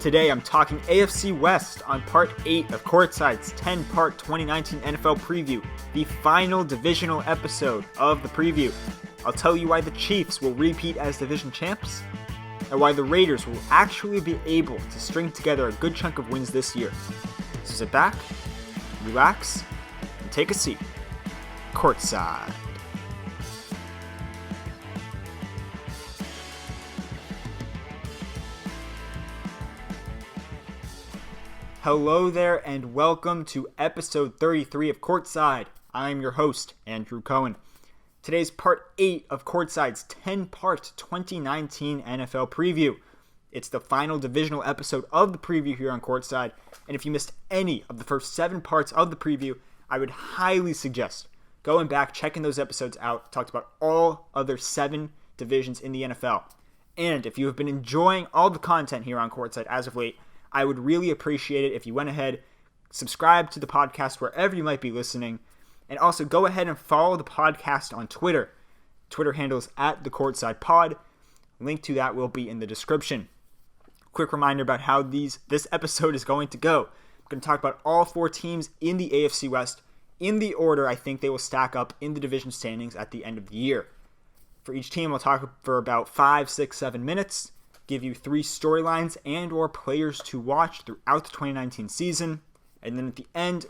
Today I'm talking AFC West on part 8 of Courtside's 10-part 2019 NFL preview, the final divisional episode of the preview. I'll tell you why the Chiefs will repeat as division champs, and why the Raiders will actually be able to string together a good chunk of wins this year. So sit back, relax, and take a seat. Courtside. Hello there and welcome to episode 33 of Courtside. I'm your host, Andrew Cohen. Today's part 8 of Courtside's 10-part 2019 NFL preview. It's the final divisional episode of the preview here on Courtside, and if you missed any of the first 7 parts of the preview, I would highly suggest going back, checking those episodes out. Talked about all other 7 divisions in the NFL. And if you have been enjoying all the content here on Courtside as of late, I would really appreciate it if you went ahead, subscribe to the podcast wherever you might be listening, and also go ahead and follow the podcast on Twitter. Twitter handle is @thecourtsidepod. Link to that will be in the description. Quick reminder about how this episode is going to go. I'm going to talk about all 4 teams in the AFC West in the order I think they will stack up in the division standings at the end of the year. For each team, I'll talk for about 5, 6, 7 minutes. Give you 3 storylines and or players to watch throughout the 2019 season. And then at the end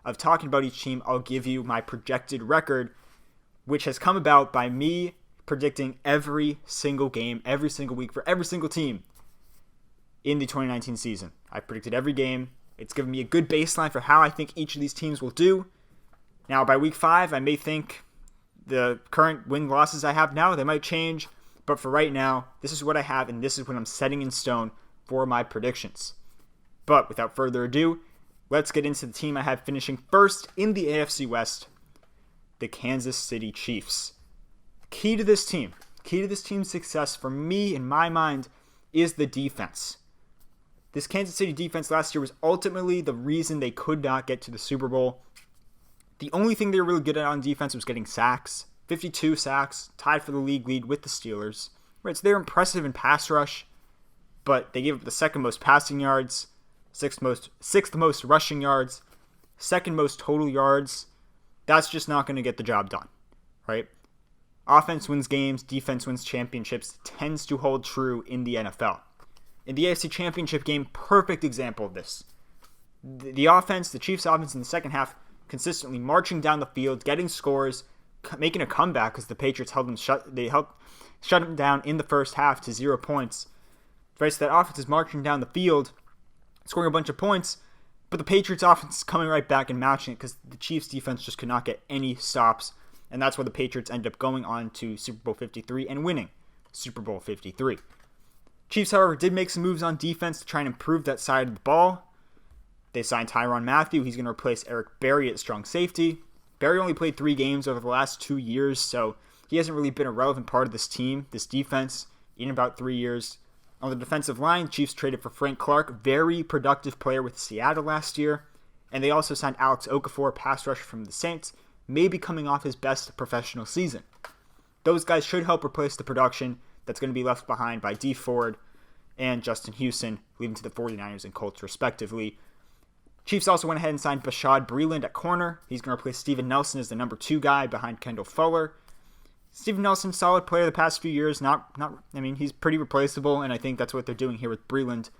of talking about each team, I'll give you my projected record, which has come about by me predicting every single game, every single week for every single team in the 2019 season. I predicted every game. It's given me a good baseline for how I think each of these teams will do. Now, by week 5, I may think the current win-losses I have now, they might change. But for right now, this is what I have, and this is what I'm setting in stone for my predictions. But without further ado, let's get into the team I have finishing first in the AFC West, the Kansas City Chiefs. Key to this team's success for me, in my mind, is the defense. This Kansas City defense last year was ultimately the reason they could not get to the Super Bowl. The only thing they were really good at on defense was getting sacks. 52 sacks, tied for the league lead with the Steelers. Right, so they're impressive in pass rush, but they gave up the 2nd most passing yards, 6th most rushing yards, 2nd most total yards. That's just not going to get the job done, right? Offense wins games, defense wins championships, tends to hold true in the NFL. In the AFC Championship game, perfect example of this. The offense, the Chiefs' offense in the second half, consistently marching down the field, getting scores, making a comeback because the Patriots helped shut them down in the first half to 0 points. Right, so that offense is marching down the field, scoring a bunch of points, but the Patriots offense is coming right back and matching it because the Chiefs defense just could not get any stops, and that's why the Patriots ended up going on to Super Bowl 53 and winning Super Bowl 53. Chiefs, however, did make some moves on defense to try and improve that side of the ball. They signed Tyrann Mathieu. He's going to replace Eric Berry at strong safety. Berry only played 3 games over the last 2 years, so he hasn't really been a relevant part of this team, this defense, in about 3 years. On the defensive line, Chiefs traded for Frank Clark, very productive player with Seattle last year. And they also signed Alex Okafor, pass rusher from the Saints, maybe coming off his best professional season. Those guys should help replace the production that's going to be left behind by Dee Ford and Justin Houston, leaving to the 49ers and Colts respectively. Chiefs also went ahead and signed Bashaud Breeland at corner. He's going to replace Steven Nelson as the number 2 guy behind Kendall Fuller. Steven Nelson, solid player the past few years. He's pretty replaceable, and I think that's what they're doing here with Breeland.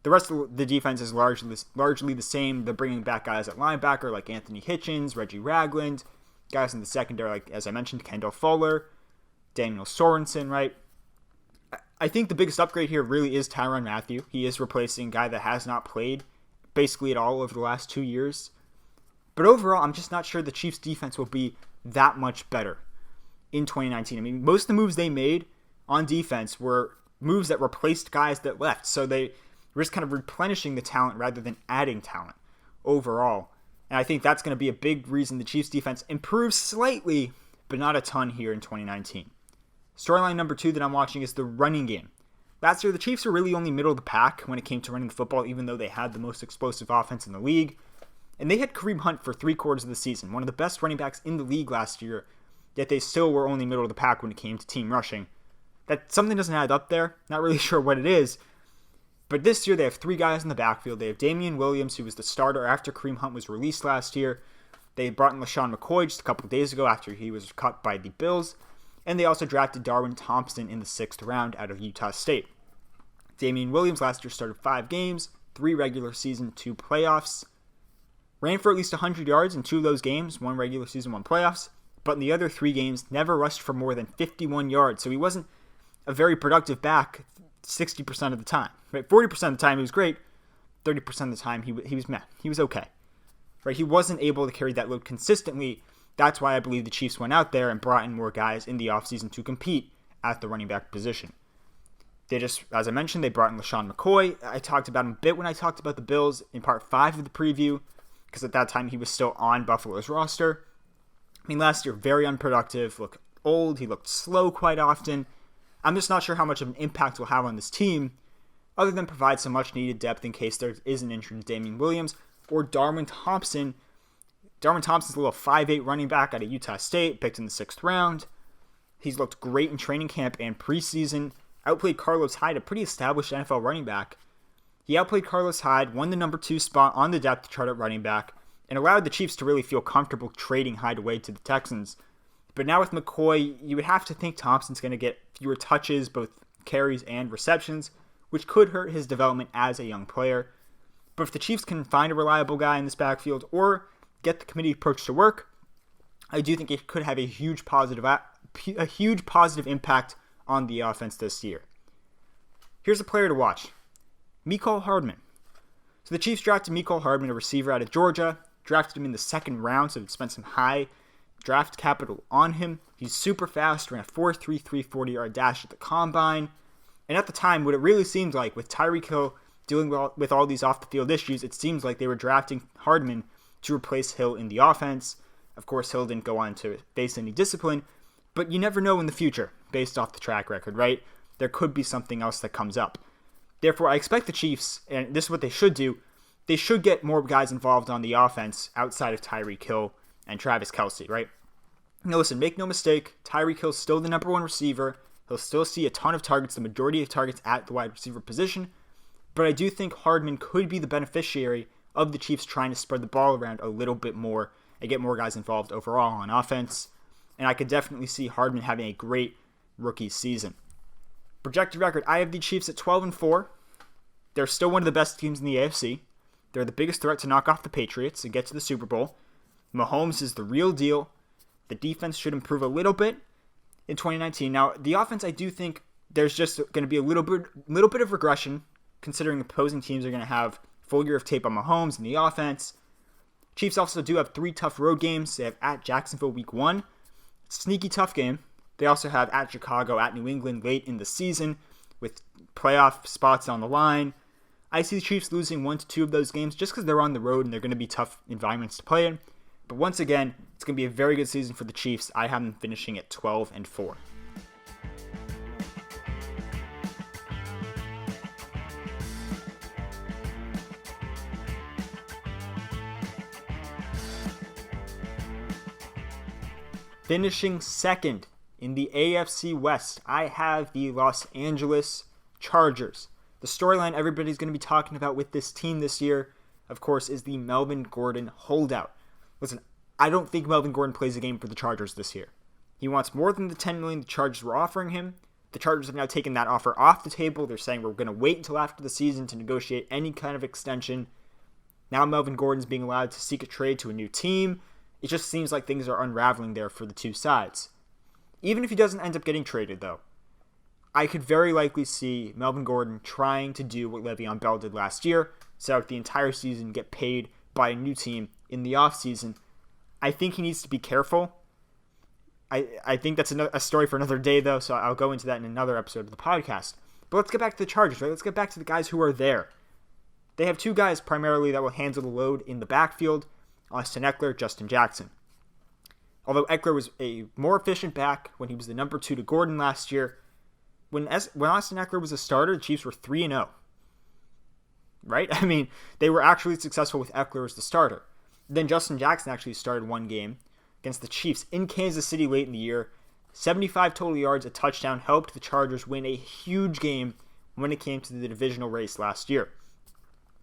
The rest of the defense is largely the same. They're bringing back guys at linebacker like Anthony Hitchens, Reggie Ragland, guys in the secondary like, as I mentioned, Kendall Fuller, Daniel Sorensen, right? I think the biggest upgrade here really is Tyrann Mathieu. He is replacing a guy that has not played basically at all over the last 2 years. But overall, I'm just not sure the Chiefs' defense will be that much better in 2019. Most of the moves they made on defense were moves that replaced guys that left. So they were just kind of replenishing the talent rather than adding talent overall. And I think that's going to be a big reason the Chiefs' defense improves slightly, but not a ton here in 2019. Storyline number 2 that I'm watching is the running game. Last year, the Chiefs were really only middle of the pack when it came to running the football, even though they had the most explosive offense in the league. And they had Kareem Hunt for 3/4 of the season, one of the best running backs in the league last year, yet they still were only middle of the pack when it came to team rushing. That something doesn't add up there. Not really sure what it is. But this year they have 3 guys in the backfield. They have Damian Williams, who was the starter after Kareem Hunt was released last year. They brought in LaShawn McCoy just a couple of days ago after he was cut by the Bills. And they also drafted Darwin Thompson in the 6th round out of Utah State. Damian Williams last year started 5 games, 3 regular season, 2 playoffs. Ran for at least 100 yards in 2 of those games, 1 regular season, 1 playoffs. But in the other 3 games, never rushed for more than 51 yards. So he wasn't a very productive back 60% of the time. Right? 40% of the time he was great. 30% of the time he was meh. He was okay. Right? He wasn't able to carry that load consistently. That's why I believe the Chiefs went out there and brought in more guys in the offseason to compete at the running back position. They just, as I mentioned, they brought in LaShawn McCoy. I talked about him a bit when I talked about the Bills in part 5 of the preview, because at that time he was still on Buffalo's roster. I mean, last year, very unproductive, looked old, he looked slow quite often. I'm just not sure how much of an impact he'll have on this team, other than provide some much-needed depth in case there is an injury to Damian Williams or Darwin Thompson. Darwin Thompson's a little 5'8" running back out of Utah State, picked in the 6th round. He's looked great in training camp and preseason. Outplayed Carlos Hyde, a pretty established NFL running back. He outplayed Carlos Hyde, won the number 2 spot on the depth chart at running back, and allowed the Chiefs to really feel comfortable trading Hyde away to the Texans. But now with McCoy, you would have to think Thompson's going to get fewer touches, both carries and receptions, which could hurt his development as a young player. But if the Chiefs can find a reliable guy in this backfield or get the committee approach to work, I do think it could have a huge positive impact on the offense this year. Here's a player to watch. Mecole Hardman. So the Chiefs drafted Mecole Hardman, a receiver out of Georgia, drafted him in the 2nd round, so it spent some high draft capital on him. He's super fast, ran a 4.33 40-yard dash at the combine. And at the time, what it really seemed like with Tyreek Hill dealing with all these off-the-field issues, it seems like they were drafting Hardman to replace Hill in the offense. Of course, Hill didn't go on to face any discipline, but you never know in the future, based off the track record, right? There could be something else that comes up. Therefore, I expect the Chiefs, and this is what they should do, they should get more guys involved on the offense outside of Tyreek Hill and Travis Kelce, right? Now listen, make no mistake, Tyreek Hill's still the number 1 receiver. He'll still see a ton of targets, the majority of targets at the wide receiver position. But I do think Hardman could be the beneficiary of the Chiefs trying to spread the ball around a little bit more and get more guys involved overall on offense. And I could definitely see Hardman having a great rookie season. Projected record, I have the Chiefs at 12-4. They're still one of the best teams in the AFC. They're the biggest threat to knock off the Patriots and get to the Super Bowl. Mahomes is the real deal. The defense should improve a little bit in 2019. Now, the offense, I do think there's just going to be a little bit of regression, considering opposing teams are going to have full year of tape on Mahomes and the offense. Chiefs also do have 3 tough road games. They have at Jacksonville week 1. Sneaky tough game. They also have at Chicago, at New England late in the season with playoff spots on the line. I see the Chiefs losing 1 to 2 of those games just because they're on the road and they're going to be tough environments to play in. But once again, it's going to be a very good season for the Chiefs. I have them finishing at 12-4. Finishing second in the AFC West, I have the Los Angeles Chargers. The storyline everybody's going to be talking about with this team this year, of course, is the Melvin Gordon holdout. Listen, I don't think Melvin Gordon plays a game for the Chargers this year. He wants more than the $10 million the Chargers were offering him. The Chargers have now taken that offer off the table. They're saying we're going to wait until after the season to negotiate any kind of extension. Now Melvin Gordon's being allowed to seek a trade to a new team. It just seems like things are unraveling there for the two sides. Even if he doesn't end up getting traded, though, I could very likely see Melvin Gordon trying to do what Le'Veon Bell did last year, set out the entire season, get paid by a new team in the offseason. I think he needs to be careful. I think that's a story for another day, though, so I'll go into that in another episode of the podcast. But let's get back to the Chargers, right? Let's get back to the guys who are there. They have two guys primarily that will handle the load in the backfield, Austin Eckler, Justin Jackson. Although Eckler was a more efficient back when he was the number 2 to Gordon last year, when Austin Eckler was a starter, the Chiefs were 3-0. Right? I mean, they were actually successful with Eckler as the starter. Then Justin Jackson actually started one game against the Chiefs in Kansas City late in the year. 75 total yards, a touchdown, helped the Chargers win a huge game, when it came to the divisional race last year.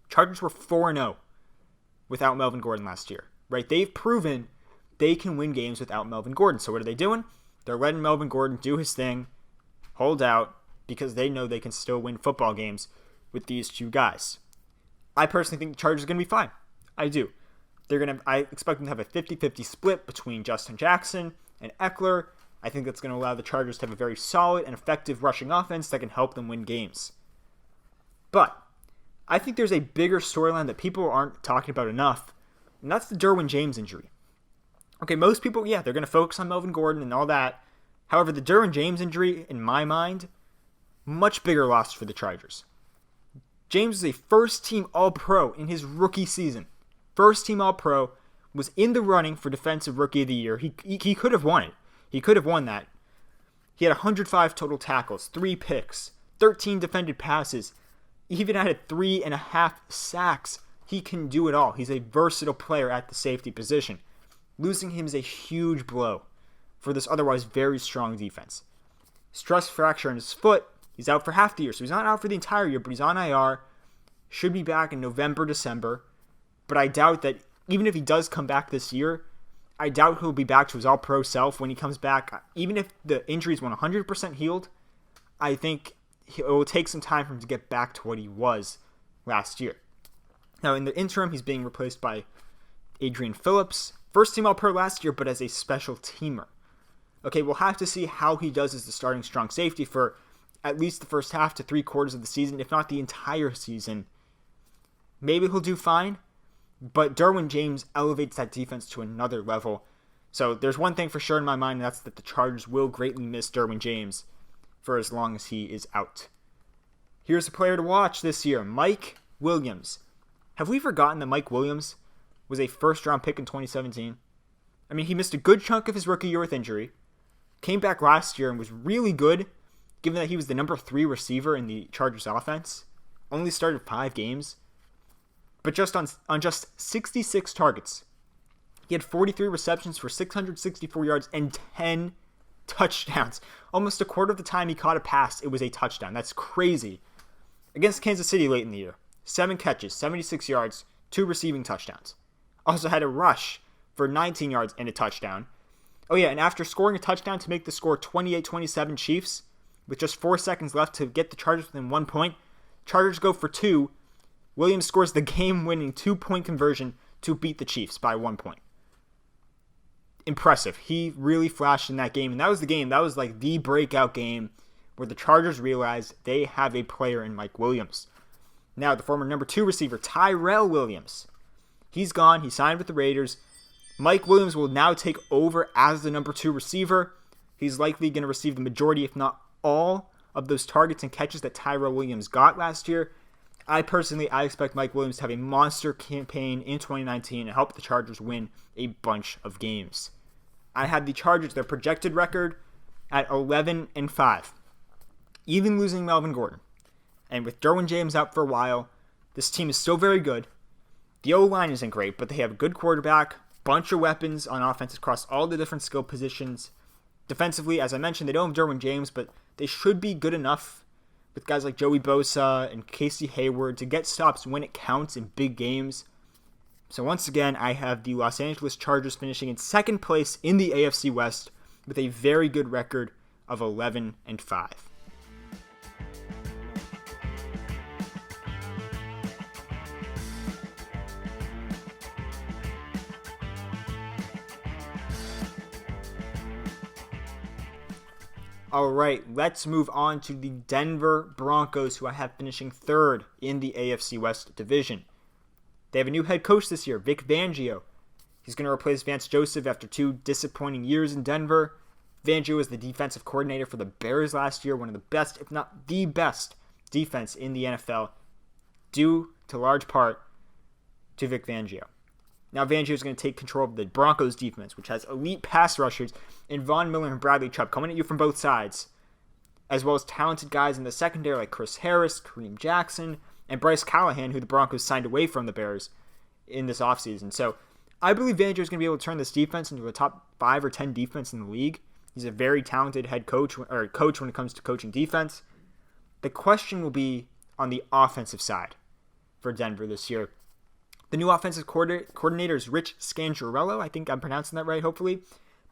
Chargers were 4-0 without Melvin Gordon last year, right? They've proven they can win games without Melvin Gordon. So what are they doing? They're letting Melvin Gordon do his thing, hold out, because they know they can still win football games with these two guys. I personally think the Chargers are going to be fine. I do. I expect them to have a 50-50 split between Justin Jackson and Eckler. I think that's going to allow the Chargers to have a very solid and effective rushing offense that can help them win games. But I think there's a bigger storyline that people aren't talking about enough, and that's the Derwin James injury. Okay, most people, they're going to focus on Melvin Gordon and all that. However, the Derwin James injury, in my mind, much bigger loss for the Chargers. James is a first-team All-Pro in his rookie season. First-team All-Pro, was in the running for Defensive Rookie of the Year. He could have won it. He could have won that. He had 105 total tackles, 3 picks, 13 defended passes, even had 3.5 sacks. He can do it all. He's a versatile player at the safety position. Losing him is a huge blow for this otherwise very strong defense. Stress fracture in his foot. He's out for half the year, so he's not out for the entire year, but he's on IR. Should be back in November, December. But I doubt that, even if he does come back this year, I doubt he'll be back to his all-pro self when he comes back. Even if the injury is 100% healed, I think it will take some time for him to get back to what he was last year. Now, in the interim, he's being replaced by Adrian Phillips. First-team All-Pro last year, but as a special teamer. Okay, we'll have to see how he does as the starting strong safety for at least the first half to 3/4 of the season, if not the entire season. Maybe he'll do fine, but Derwin James elevates that defense to another level. So there's one thing for sure in my mind, and that's that the Chargers will greatly miss Derwin James for as long as he is out. Here's a player to watch this year, Mike Williams. Have we forgotten that Mike Williams was a first-round pick in 2017? I mean, he missed a good chunk of his rookie year with injury, came back last year and was really good, given that he was the number 3 receiver in the Chargers offense, only started 5 games, but just on 66 targets. He had 43 receptions for 664 yards and 10 touchdowns. Almost a quarter of the time he caught a pass, it was a touchdown. That's crazy. Against Kansas City late in the year, 7 catches, 76 yards, 2 receiving touchdowns. Also had a rush for 19 yards and a touchdown. Oh yeah, and after scoring a touchdown to make the score 28-27 Chiefs, with just 4 seconds left to get the Chargers within 1 point, Chargers go for 2. Williams scores the game-winning 2-point conversion to beat the Chiefs by 1 point. Impressive. He really flashed in that game, and that was the game. That was like the breakout game where the Chargers realized they have a player in Mike Williams. Now, the former number 2 receiver, Tyrell Williams. He's gone. He signed with the Raiders. Mike Williams will now take over as the number 2 receiver. He's likely going to receive the majority, if not all, of those targets and catches that Tyrell Williams got last year. I expect Mike Williams to have a monster campaign in 2019 and help the Chargers win a bunch of games. I had the Chargers, their projected record, at 11-5, even losing Melvin Gordon. And with Derwin James out for a while, this team is still very good. The O-line isn't great, but they have a good quarterback, bunch of weapons on offense across all the different skill positions. Defensively, as I mentioned, they don't have Derwin James, but they should be good enough with guys like Joey Bosa and Casey Hayward to get stops when it counts in big games. So once again, I have the Los Angeles Chargers finishing in second place in the AFC West with a very good record of 11-5. All right, let's move on to the Denver Broncos, who I have finishing third in the AFC West division. They have a new head coach this year, Vic Fangio. He's going to replace Vance Joseph after 2 disappointing years in Denver. Fangio was the defensive coordinator for the Bears last year, one of the best, if not the best, defense in the NFL, due to large part to Vic Fangio. Now Fangio is going to take control of the Broncos defense, which has elite pass rushers in Von Miller and Bradley Chubb coming at you from both sides, as well as talented guys in the secondary like Chris Harris, Kareem Jackson, and Bryce Callahan, who the Broncos signed away from the Bears in this offseason. So I believe Fangio is going to be able to turn this defense into a top 5 or 10 defense in the league. He's a very talented head coach, or coach when it comes to coaching defense. The question will be on the offensive side for Denver this year. The new offensive coordinator is Rich Scangarello. I think I'm pronouncing that right, hopefully.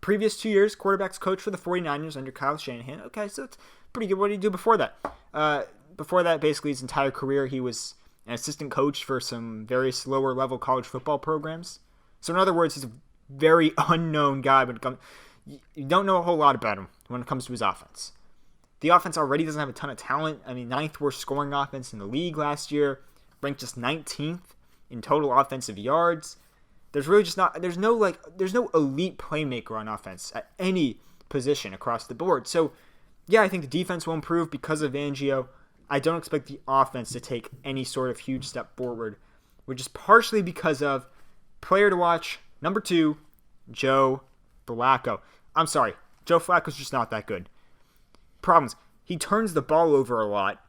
Previous 2 years, quarterbacks coach for the 49ers under Kyle Shanahan. Okay, so it's pretty good. What did he do before that? Before that, basically his entire career, he was an assistant coach for some various lower-level college football programs. So in other words, he's a very unknown guy when it comes. You don't know a whole lot about him when it comes to his offense. The offense already doesn't have a ton of talent. I mean, 9th worst scoring offense in the league last year, ranked just 19th in total offensive yards. There's really just not. There's no elite playmaker on offense at any position across the board. So, yeah, I think the defense will improve because of Fangio. I don't expect the offense to take any sort of huge step forward, which is partially because of player to watch, number 2, Joe Flacco. I'm sorry, Joe Flacco's just not that good. Problems. He turns the ball over a lot.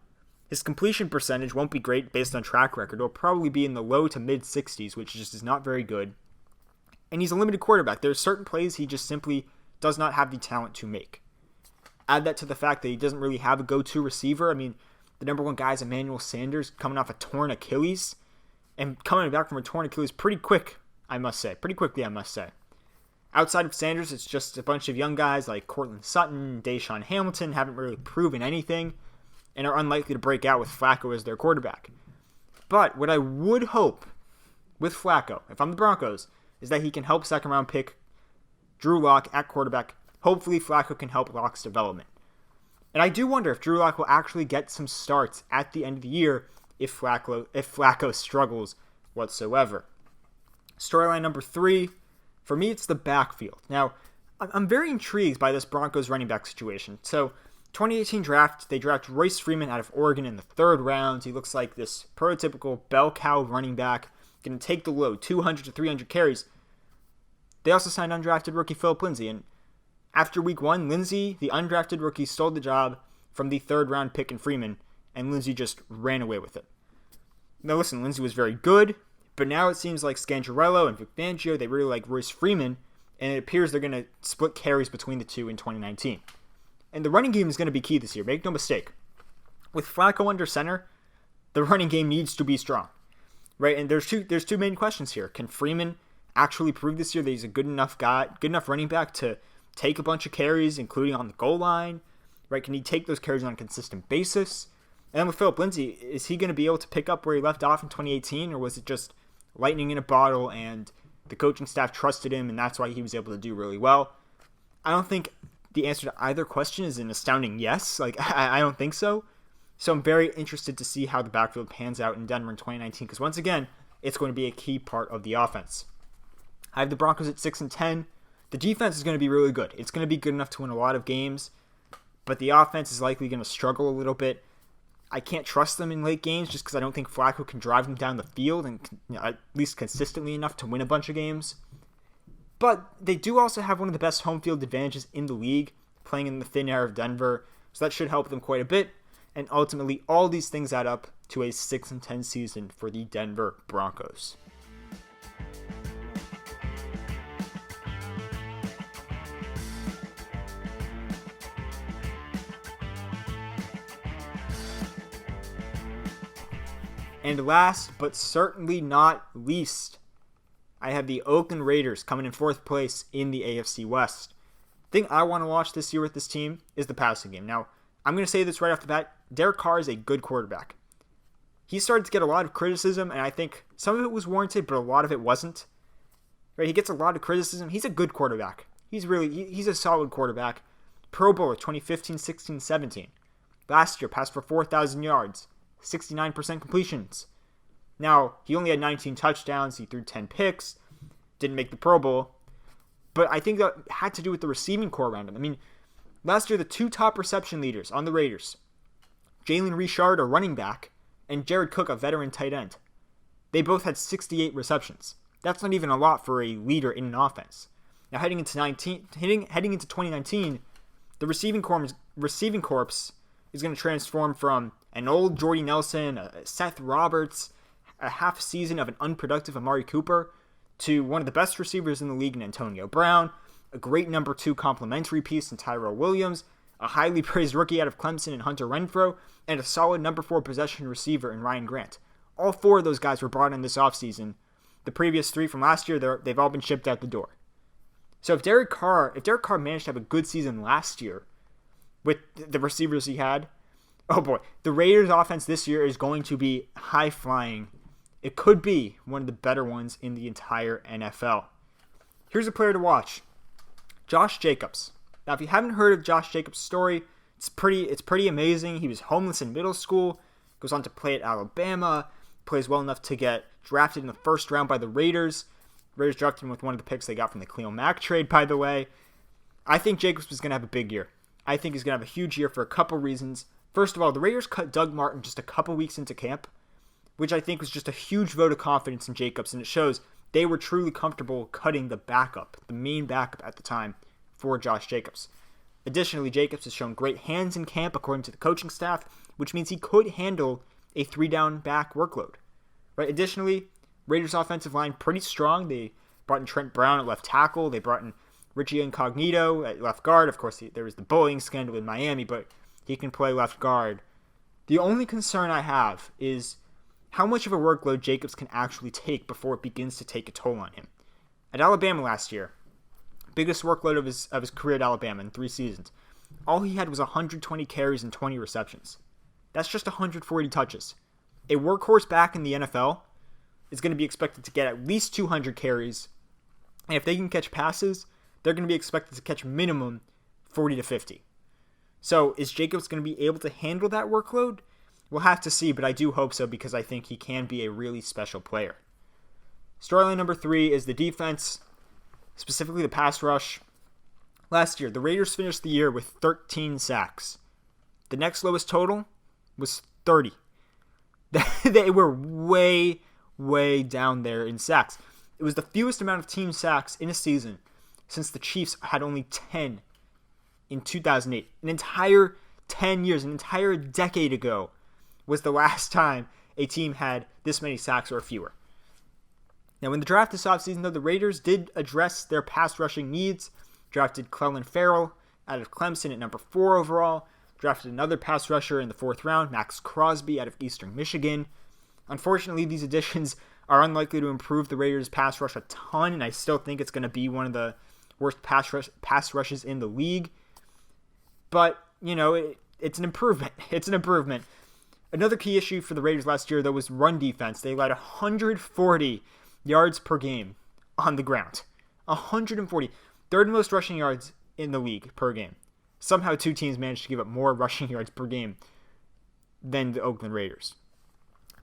His completion percentage won't be great based on track record. It'll probably be in the low to mid 60s, which just is not very good. And he's a limited quarterback. There are certain plays he just simply does not have the talent to make. Add that to the fact that he doesn't really have a go-to receiver. I mean, the number 1 guy is Emmanuel Sanders, coming off a torn Achilles. And coming back from a torn Achilles pretty quick, I must say. Pretty quickly, I must say. Outside of Sanders, it's just a bunch of young guys like Cortland Sutton, Deshaun Hamilton, haven't really proven anything, and are unlikely to break out with Flacco as their quarterback. But what I would hope with Flacco, if I'm the Broncos, is that he can help second-round pick Drew Lock at quarterback. Hopefully Flacco can help Lock's development. And I do wonder if Drew Lock will actually get some starts at the end of the year if Flacco struggles whatsoever. Storyline number 3, for me, it's the backfield. Now, I'm very intrigued by this Broncos running back situation. So, 2018 draft, they draft Royce Freeman out of Oregon in the 3rd round. He looks like this prototypical bell cow running back, going to take the load, 200 to 300 carries. They also signed undrafted rookie Philip Lindsay, and after week 1, Lindsay, the undrafted rookie, stole the job from the 3rd round pick in Freeman, and Lindsay just ran away with it. Now listen, Lindsay was very good, but now it seems like Scangarello and Vic Fangio, they really like Royce Freeman, and it appears they're going to split carries between the two in 2019. And the running game is going to be key this year, make no mistake. With Flacco under center, the running game needs to be strong, right? And there's two main questions here. Can Freeman actually prove this year that he's a good enough running back to take a bunch of carries, including on the goal line, right? Can he take those carries on a consistent basis? And then with Philip Lindsay, is he going to be able to pick up where he left off in 2018, or was it just lightning in a bottle and the coaching staff trusted him and that's why he was able to do really well? I don't think the answer to either question is an astounding yes. I don't think so. So I'm very interested to see how the backfield pans out in Denver in 2019, because once again, it's going to be a key part of the offense. I have the Broncos at 6-10. The defense is going to be really good. It's going to be good enough to win a lot of games, but the offense is likely going to struggle a little bit. I can't trust them in late games just because I don't think Flacco can drive them down the field and at least consistently enough to win a bunch of games. But they do also have one of the best home field advantages in the league, playing in the thin air of Denver, so that should help them quite a bit. And ultimately, all these things add up to a 6-10 season for the Denver Broncos. And last, but certainly not least, I have the Oakland Raiders coming in 4th place in the AFC West. The thing I want to watch this year with this team is the passing game. Now, I'm going to say this right off the bat. Derek Carr is a good quarterback. He started to get a lot of criticism, and I think some of it was warranted, but a lot of it wasn't. Right? He gets a lot of criticism. He's a good quarterback. He's a solid quarterback. Pro Bowler 2015, 16, 17. Last year, passed for 4,000 yards. 69% completions. Now, he only had 19 touchdowns. He threw 10 picks. Didn't make the Pro Bowl. But I think that had to do with the receiving core around him. I mean, last year, the 2 top reception leaders on the Raiders, Jalen Richard, a running back, and Jared Cook, a veteran tight end. They both had 68 receptions. That's not even a lot for a leader in an offense. Now, heading into 2019, the receiving corps is going to transform from an old Jordy Nelson, a Seth Roberts, a half season of an unproductive Amari Cooper, to one of the best receivers in the league in Antonio Brown, a great number 2 complementary piece in Tyrell Williams, a highly praised rookie out of Clemson in Hunter Renfrow, and a solid number 4 possession receiver in Ryan Grant. All 4 of those guys were brought in this offseason. The previous 3 from last year, they've all been shipped out the door. So if Derek Carr managed to have a good season last year with the receivers he had, oh boy, the Raiders' offense this year is going to be high-flying. It could be one of the better ones in the entire NFL. Here's a player to watch. Josh Jacobs. Now, if you haven't heard of Josh Jacobs' story, it's pretty amazing. He was homeless in middle school, goes on to play at Alabama, plays well enough to get drafted in the first round by the Raiders. Raiders drafted him with one of the picks they got from the Khalil Mack trade, by the way. I think Jacobs was going to have a big year. I think he's going to have a huge year for a couple reasons. First of all, the Raiders cut Doug Martin just a couple weeks into camp, which I think was just a huge vote of confidence in Jacobs, and it shows they were truly comfortable cutting the main backup at the time for Josh Jacobs. Additionally, Jacobs has shown great hands in camp according to the coaching staff, which means he could handle a 3-down back workload. Right? Additionally, Raiders' offensive line pretty strong. They brought in Trent Brown at left tackle. They brought in Richie Incognito at left guard. Of course, there was the bullying scandal in Miami, but he can play left guard. The only concern I have is how much of a workload Jacobs can actually take before it begins to take a toll on him. At Alabama last year, biggest workload of his career at Alabama in 3 seasons, all he had was 120 carries and 20 receptions. That's just 140 touches. A workhorse back in the NFL is going to be expected to get at least 200 carries, and if they can catch passes, they're going to be expected to catch minimum 40 to 50. So is Jacobs going to be able to handle that workload? We'll have to see, but I do hope so because I think he can be a really special player. Storyline number 3 is the defense, specifically the pass rush. Last year, the Raiders finished the year with 13 sacks. The next lowest total was 30. They were way, way down there in sacks. It was the fewest amount of team sacks in a season since the Chiefs had only 10 in 2008. An entire 10 years, an entire decade ago was the last time a team had this many sacks or fewer. Now, in the draft this offseason, though, the Raiders did address their pass rushing needs. Drafted Clelin Ferrell out of Clemson at number 4 overall. Drafted another pass rusher in the 4th round, Max Crosby out of Eastern Michigan. Unfortunately, these additions are unlikely to improve the Raiders' pass rush a ton, and I still think it's going to be one of the worst pass rushes in the league. But, it's an improvement. It's an improvement. Another key issue for the Raiders last year, though, was run defense. They allowed 140 yards per game on the ground. 140. Third most rushing yards in the league per game. Somehow 2 teams managed to give up more rushing yards per game than the Oakland Raiders.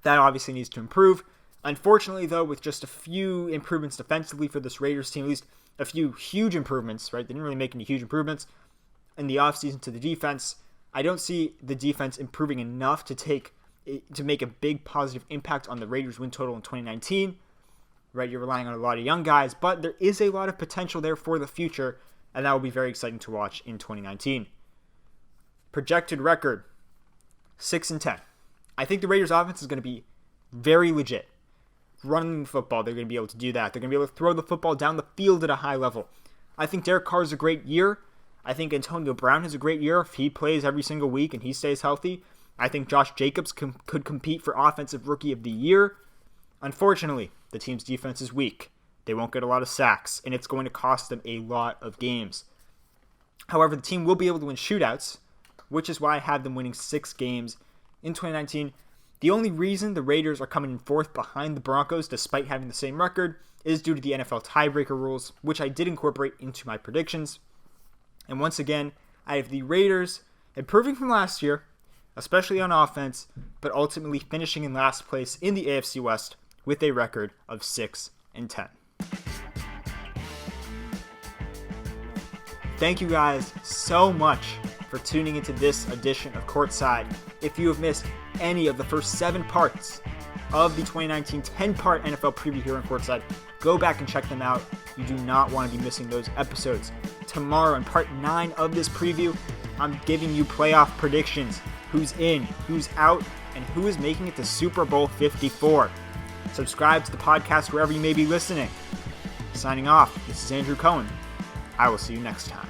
That obviously needs to improve. Unfortunately, though, with just a few improvements defensively for this Raiders team, at least a few huge improvements, right? They didn't really make any huge improvements in the offseason to the defense. I don't see the defense improving enough to make a big positive impact on the Raiders' win total in 2019. Right, you're relying on a lot of young guys, but there is a lot of potential there for the future, and that will be very exciting to watch in 2019. Projected record, 6-10. I think the Raiders' offense is going to be very legit. Running the football, they're going to be able to do that. They're going to be able to throw the football down the field at a high level. I think Derek Carr has a great year. I think Antonio Brown has a great year if he plays every single week and he stays healthy. I think Josh Jacobs could compete for Offensive Rookie of the Year. Unfortunately, the team's defense is weak. They won't get a lot of sacks, and it's going to cost them a lot of games. However, the team will be able to win shootouts, which is why I have them winning 6 games in 2019. The only reason the Raiders are coming in 4th behind the Broncos, despite having the same record, is due to the NFL tiebreaker rules, which I did incorporate into my predictions. And once again, I have the Raiders improving from last year, especially on offense, but ultimately finishing in last place in the AFC West with a record of 6-10. Thank you guys so much for tuning into this edition of Courtside. If you have missed any of the first 7 parts of the 2019 10-part NFL preview here on Courtside, go back and check them out. You do not want to be missing those episodes. Tomorrow, in part 9 of this preview, I'm giving you playoff predictions. Who's in, who's out, and who is making it to Super Bowl 54. Subscribe to the podcast wherever you may be listening. Signing off, this is Andrew Cohen. I will see you next time.